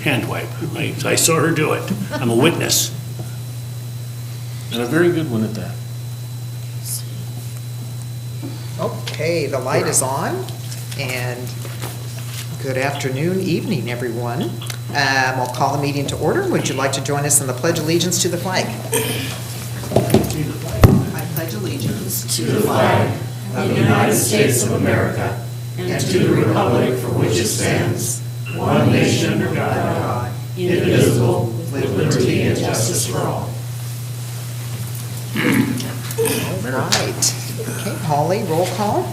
hand wipe. I saw her do it. I'm a witness. And a very good one at that. Okay, the light is on, and good afternoon, evening, everyone. We'll call the meeting to order. Would you like to join us in the Pledge of Allegiance to the flag? I pledge allegiance to the flag of the United States of America and to the republic for which it stands, one nation under God, indivisible, with liberty and justice for all. All right. Okay, Holly, roll call.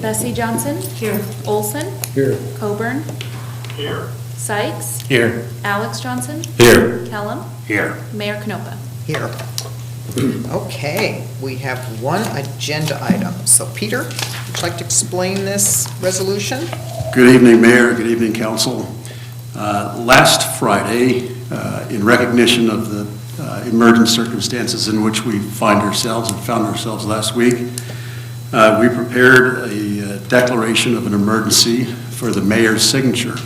Bessie Johnson. Here. Olson. Here. Coburn. Here. Sykes. Here. Alex Johnson. Here. Kellum. Here. Mayor Knopa. Here. Okay, we have one agenda item. So Peter, would you like to explain this resolution? Good evening, Mayor. Good evening, Council. Last Friday, in recognition of the emergent circumstances in which we found ourselves last week, we prepared a declaration of an emergency for the mayor's signature.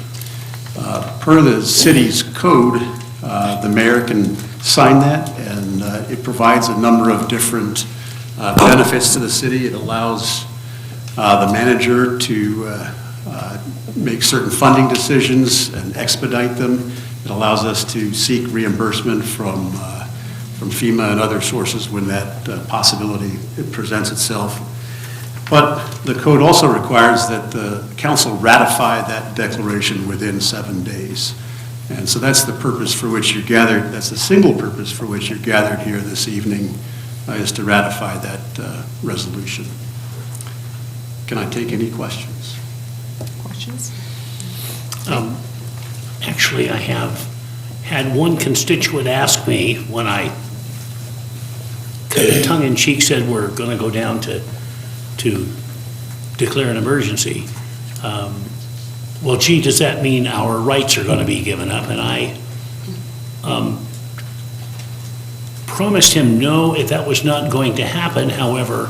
Per the city's code, the mayor can sign that, and it provides a number of different benefits to the city. It allows the manager to make certain funding decisions and expedite them. It allows us to seek reimbursement from FEMA and other sources when that possibility presents itself. But the code also requires that the council ratify that declaration within 7 days. And so that's the purpose for which you're gathered, that's the single purpose for which you're gathered here this evening, is to ratify that resolution. Can I take any questions? Questions? Actually, I have had one constituent ask me when I kind of tongue-in-cheek said we're going to go down to declare an emergency. Well, gee, does that mean our rights are going to be given up? And I promised him no, if that was not going to happen. However,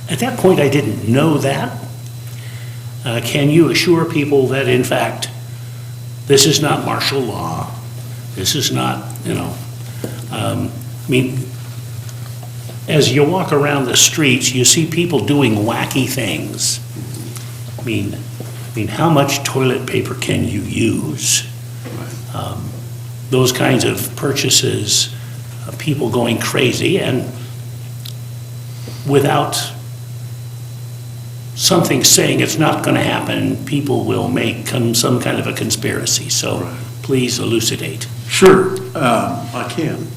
at that point, I didn't know that. Can you assure people that, in fact, this is not martial law? This is not, I mean, as you walk around the streets, you see people doing wacky things. I mean, how much toilet paper can you use? Those kinds of purchases, people going crazy, and without something saying it's not going to happen, people will make some kind of a conspiracy. So please elucidate. Sure, I can.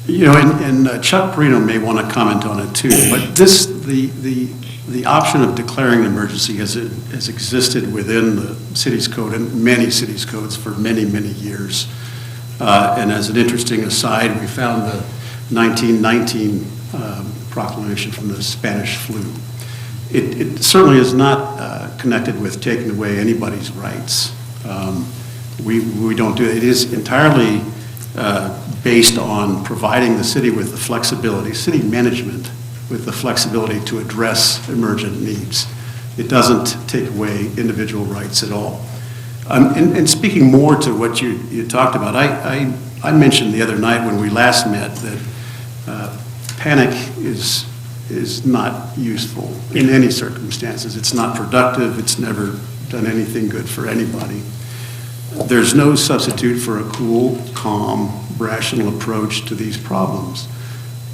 You know, and Chuck Perino may want to comment on it too, but the option of declaring an emergency has existed within the city's code and many cities' codes for many, many years. And as an interesting aside, we found the 1919 proclamation from the Spanish flu. It certainly is not connected with taking away anybody's rights. We don't do it. It is entirely based on providing the city with the flexibility, city management with the flexibility to address emergent needs. It doesn't take away individual rights at all. And speaking more to what you talked about, I mentioned the other night when we last met that panic is not useful in any circumstances. It's not productive. It's never done anything good for anybody. There's no substitute for a cool, calm, rational approach to these problems.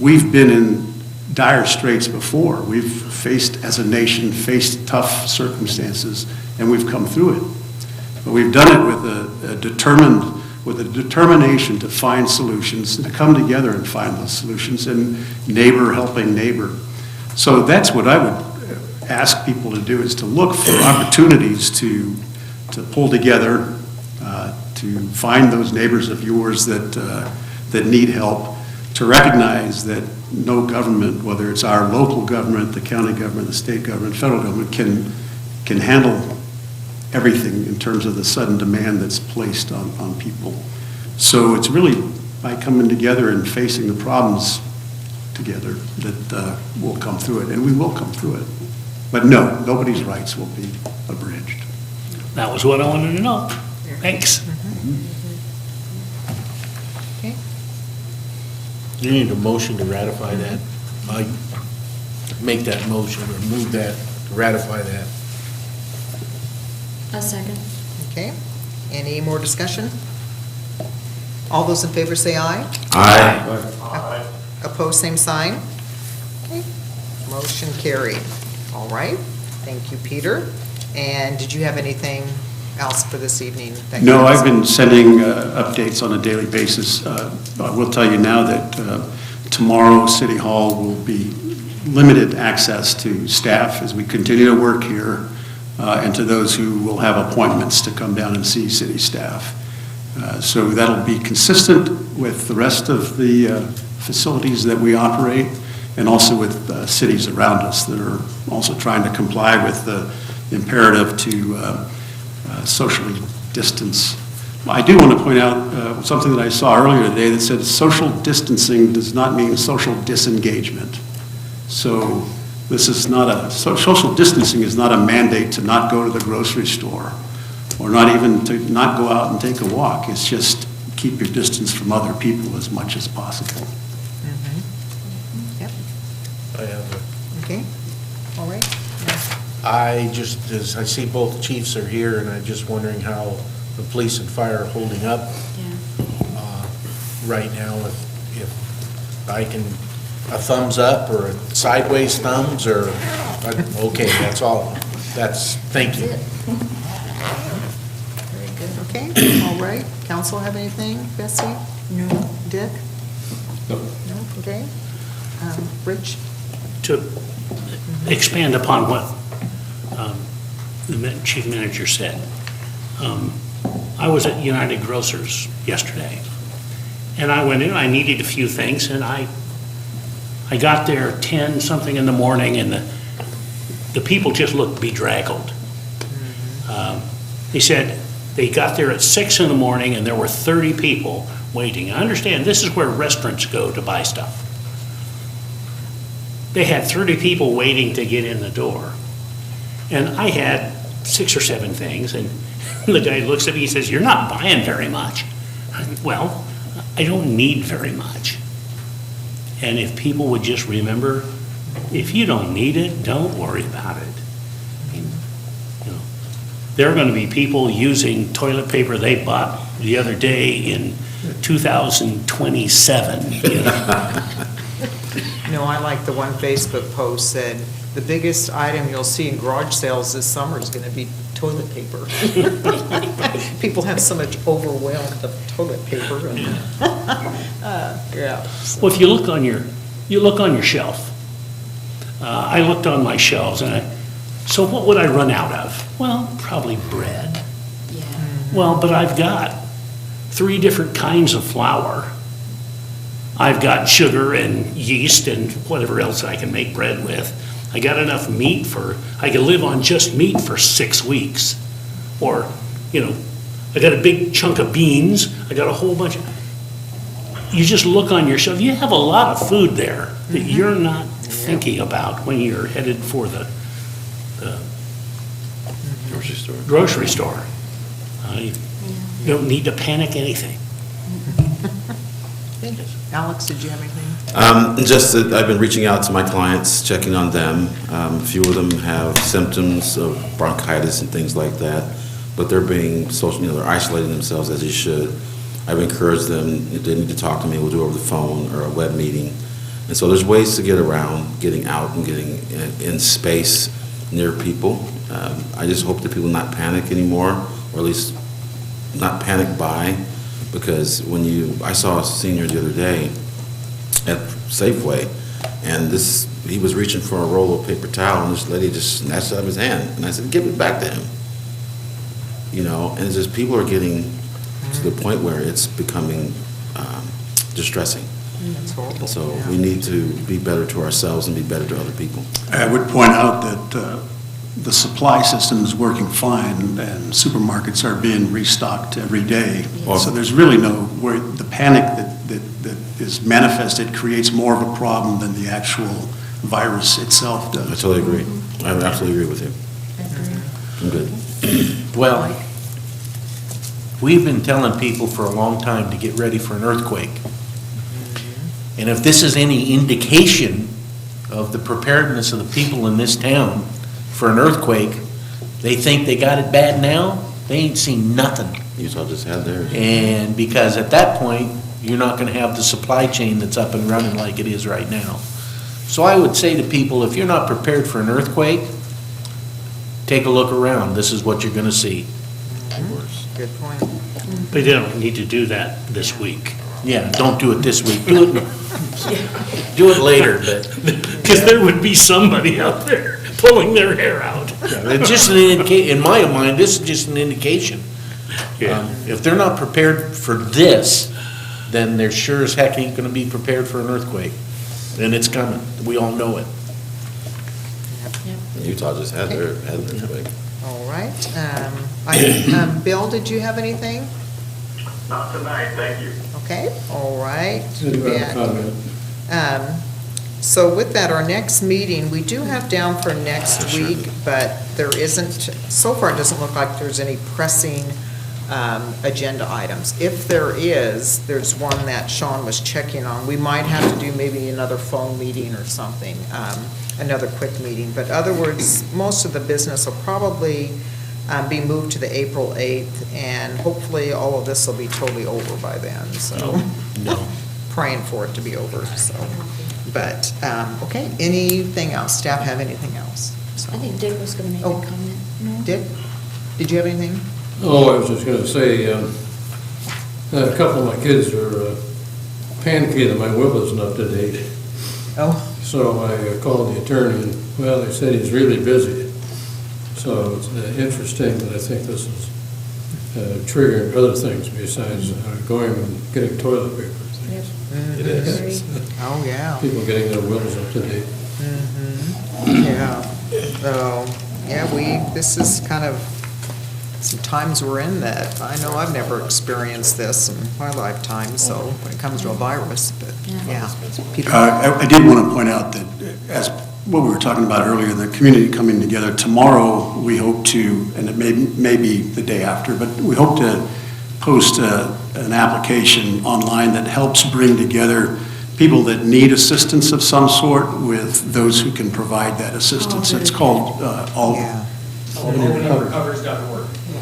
We've been in dire straits before. We've faced, as a nation, faced tough circumstances, and we've come through it. But we've done it with a determination to find solutions, to come together and find those solutions, and neighbor helping neighbor. So that's what I would ask people to do, is to look for opportunities to pull together, to find those neighbors of yours that need help, to recognize that no government, whether it's our local government, the county government, the state government, federal government, can handle everything in terms of the sudden demand that's placed on people. So it's really by coming together and facing the problems together that we'll come through it, and we will come through it. But no, nobody's rights will be abridged. That was what I wanted to know. Thanks. Okay. You need a motion to ratify that. I make that motion or move that, ratify that. A second. Okay. Any more discussion? All those in favor say aye. Aye. Opposed, same sign. Okay. Motion carried. All right. Thank you, Peter. And did you have anything else for this evening? that you No, wanted to I've been sending updates on a daily basis. I will tell you now that tomorrow, City Hall will be limited access to staff as we continue to work here, and to those who will have appointments to come down and see city staff. So that'll be consistent with the rest of the facilities that we operate, and also with cities around us that are also trying to comply with the imperative to socially distance. I do want to point out something that I saw earlier today that said social distancing does not mean social disengagement. So this is not social distancing is not a mandate to not go to the grocery store or not even to not go out and take a walk. It's just keep your distance from other people as much as possible. Yep. I have Okay. All right. as I see both chiefs are here, and I'm just wondering how the police and fire are holding up right now. If I can, a thumbs up or a sideways thumbs, or, okay, that's all. Thank you. Very good. Okay. All right. Council have anything? Bessie? No. Dick? No. Okay. Rich? To expand upon what the chief manager said, I was at United Grocers yesterday, and I went in, I needed a few things, and I got there 10-something in the morning, and the people just looked bedraggled. They said they got there at 6 in the morning, and there were 30 people waiting. I understand this is where restaurants go to buy stuff. They had 30 people waiting to get in the door. And I had 6 or 7 things, and the guy looks at me, he says, "You're not buying very much." Well, I don't need very much. And if people would just remember, if you don't need it, don't worry about it. You know, there are going to be people using toilet paper they bought the other day in 2027. You know? No, I like the one Facebook post said, the biggest item you'll see in garage sales this summer is going to be toilet paper. People have so much overwhelmed of toilet paper. And, yeah. So. Well, if you look on your shelf, I looked on my shelves, and so what would I run out of? Well, probably bread. Yeah. Well, but I've got 3 different kinds of flour. I've got sugar and yeast and whatever else I can make bread with. I got enough meat I can live on just meat for 6 weeks. Or, I got a big chunk of beans. I got a whole bunch you just look on your shelf, you have a lot of food there that you're not thinking about when you're headed for the grocery store. You don't need to panic anything. Alex, did you have anything? Just that I've been reaching out to my clients, checking on them. A few of them have symptoms of bronchitis and things like that, but they're being social, they're isolating themselves as they should. I've encouraged them, if they need to talk to me, we'll do it over the phone or a web meeting. And so there's ways to get around, getting out and getting in space near people. I just hope that people not panic anymore, or at least not panic buy, because I saw a senior the other day at Safeway, and he was reaching for a roll of paper towel, and this lady just snatched it out of his hand, and I said, "Give it back to him." And it's just people are getting to the point where it's becoming distressing. That's horrible. So Yeah. we need to be better to ourselves and be better to other people. I would point out that the supply system is working fine, and supermarkets are being restocked every day. Yes. So there's really where the panic that is manifested creates more of a problem than the actual virus itself I does. totally agree. I absolutely agree with you. I'm good. Well, we've been telling people for a long time to get ready for an earthquake. And if this is any indication of the preparedness of the people in this town for an earthquake, they think they got it bad now, they ain't seen nothing. Utah just had theirs. And because at that point, you're not gonna have the supply chain that's up and running like it is right now. So I would say to people, if you're not prepared for an earthquake, take a look around. This is what you're gonna see. Good point. But they don't need to do that this week. Yeah, don't do it this week. Do it later, but Because there would be somebody out there pulling their hair out. it's just an indication, in my mind, this is just an indication. If they're not prepared for this, then they're sure as heck ain't gonna be prepared for an earthquake. And it's coming. We all know it. Utah just had their earthquake. All right. Bill, did you have anything? Not tonight, thank you. Okay, all right. I do have a comment. So with that, our next meeting, we do have down for next week, but there isn't, so far it doesn't look like there's any pressing agenda items. If there is, there's one that Sean was checking on. We might have to do maybe another phone meeting or something, another quick meeting. But other words, most of the business will probably be moved to the April 8th, and hopefully all of this will be totally over by then, so. No. Praying for it to be over, so. But, okay, anything else? Staff have anything else? So- I think Dick was going to make Oh. a comment. No? Dick, did you have anything? Oh, I was just gonna say, a couple of my kids are panicking that my will isn't up to date. Oh, So I called the attorney, and, well, they said he's really busy. So it's interesting, but I think this is triggering other things besides going and getting toilet paper. Yep. It is. oh, yeah. People getting their wills up to date. Yeah. So, yeah, this is kind of some times we're in that, I know I've never experienced this in my lifetime, so when it comes to a virus, but, yeah. Peter? I did want to point out that, as what we were talking about earlier, the community coming together, tomorrow, we hope to, and it may be the day after, but we hope to post an application online that helps bring together people that need assistance of some sort with those who can provide that assistance. It's called Yeah, Albany Recovers.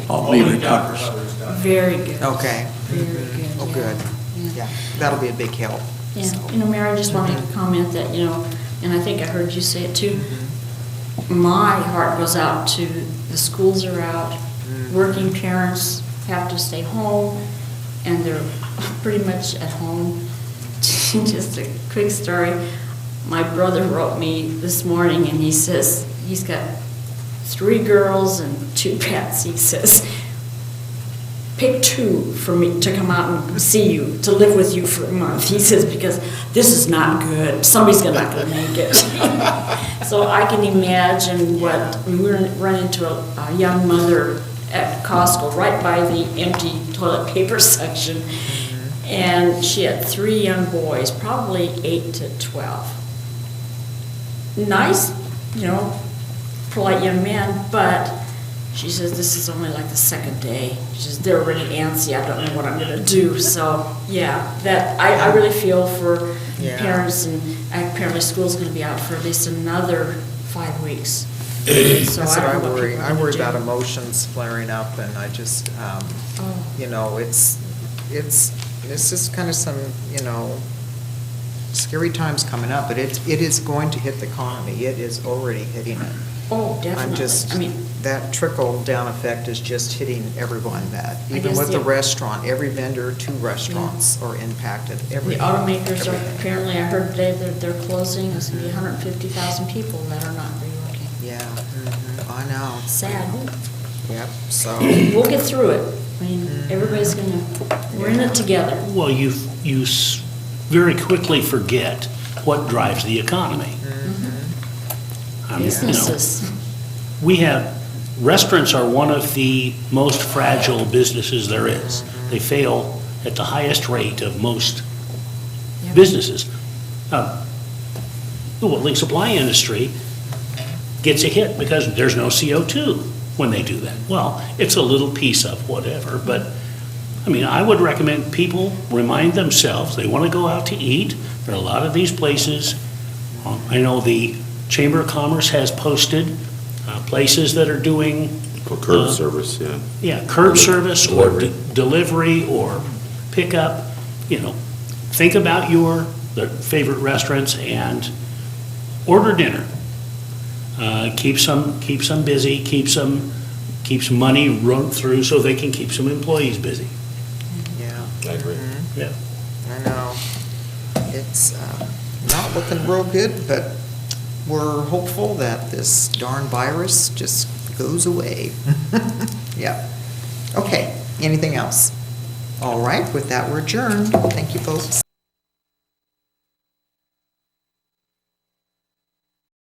Albany Recovers. Very good. okay. Very good. Oh, yeah. good. Yeah, that'll be a big help. Yeah, So, Mary, I just wanted to comment that, and I think I heard you say it too, my heart goes out to the schools are out, working parents have to stay home, and they're pretty much at home. Just a quick story, my brother wrote me this morning, and he says, he's got 3 girls and 2 pets. He says, pick 2 for me to come out and see you, to live with you for a month. He says, because this is not good. Somebody's not going to make it. So I can imagine what, we run into a young mother at Costco right by the empty toilet paper section. And she had 3 young boys, probably 8 to 12. Nice, polite young man, but she says, this is only like the second day. She says, they're already antsy, I don't know what I'm gonna do. So, yeah, that, I really feel for Yeah. parents, and apparently school's gonna be out for at least another 5 weeks. So That's what I don't know what worry, people are I gonna worry do. about emotions flaring up, and I just, it's just kind of some, scary times coming up, but it is going to hit the economy. It is already hitting it. Oh, definitely. I'm just, I mean, that trickle-down effect is just hitting everyone, that, I even guess with the the- restaurant, every vendor, 2 restaurants are impacted, the everything. automakers are, everything. apparently, I heard today that they're closing, it's gonna be 150,000 people that are not reworking. Yeah, I know. Sad. Yep, so, We'll get through it. I mean, everybody's gonna, we're in it together. Well, you very quickly forget what drives the economy. I mean, Businesses. we have, restaurants are one of the most fragile businesses there is. They fail at the highest rate of most Yep. businesses. The welding supply industry gets a hit because there's no CO2 when they do that. Well, it's a little piece of whatever, but I mean, I would recommend people remind themselves, they want to go out to eat. There are a lot of these places. I know the Chamber of Commerce has posted places that are doing, For curb service, yeah. yeah, curb service or Delivery. delivery or pickup. You know, think about your favorite restaurants and order dinner. Keep some busy, keeps some money run through so they can keep some employees busy. Yeah, I agree. Yeah. I know. It's not looking real good, but we're hopeful that this darn virus just goes away. Yeah. Okay, anything else? All right, with that, we're adjourned. Thank you, folks.